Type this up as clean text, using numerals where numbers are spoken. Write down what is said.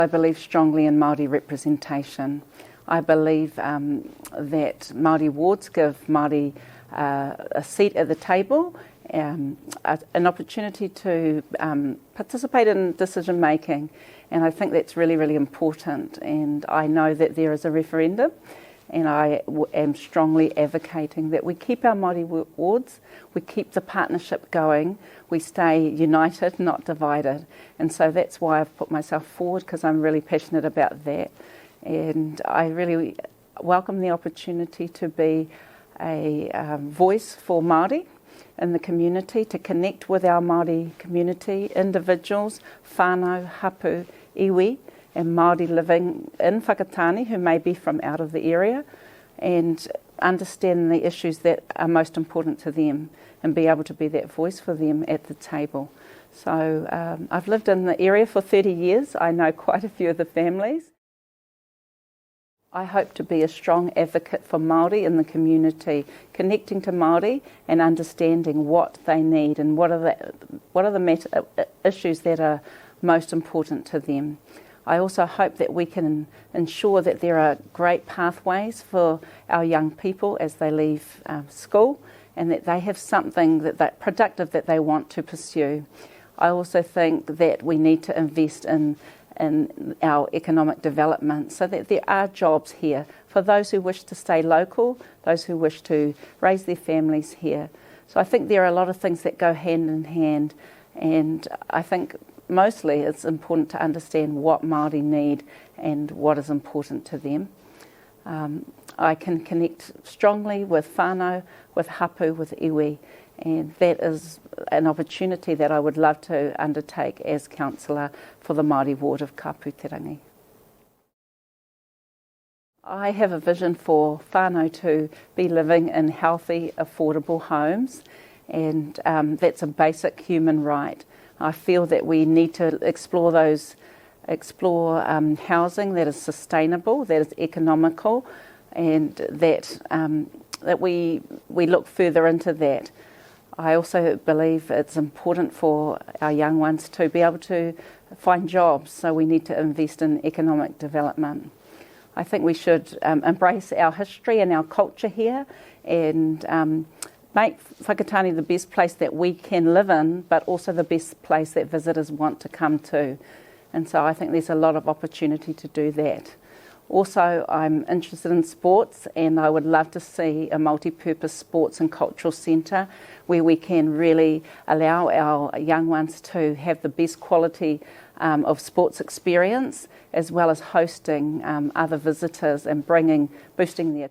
I believe strongly in Māori representation. I believe that Māori wards give Māori a seat at the table, an opportunity to participate in decision making, and I think that's really, really important. And I know that there is a referendum, and I am strongly advocating that we keep our Māori wards, we keep the partnership going, we stay united, not divided. And so that's why I've put myself forward, because I'm really passionate about that. And I really welcome the opportunity to be a voice for Māori in the community, to connect with our Māori community, individuals, whānau, hapu, iwi, and Māori living in Whakatane who may be from out of the area, and understand the issues that are most important to them and be able to be that voice for them at the table. So I've lived in the area for 30 years. I know quite a few of the families. I hope to be a strong advocate for Māori in the community, connecting to Māori and understanding what they need and what are the issues that are most important to them. I also hope that we can ensure that there are great pathways for our young people as they leave school, and that they have something that productive that they want to pursue. I also think that we need to invest in our economic development so that there are jobs here for those who wish to stay local, those who wish to raise their families here. So I think there are a lot of things that go hand in hand, and I think mostly it's important to understand what Māori need and what is important to them. I can connect strongly with whānau, with hapu, with iwi, and that is an opportunity that I would love to undertake as councillor for the Māori ward of Kāpū-te-rangi. I have a vision for whānau to be living in healthy, affordable homes, and that's a basic human right. I feel that we need to explore housing that is sustainable, that is economical, and that we look further into that. I also believe it's important for our young ones to be able to find jobs, so we need to invest in economic development. I think we should embrace our history and our culture here, and make Whakatane the best place that we can live in, but also the best place that visitors want to come to. And so I think there's a lot of opportunity to do that. Also, I'm interested in sports, and I would love to see a multi-purpose sports and cultural centre where we can really allow our young ones to have the best quality of sports experience, as well as hosting other visitors and boosting their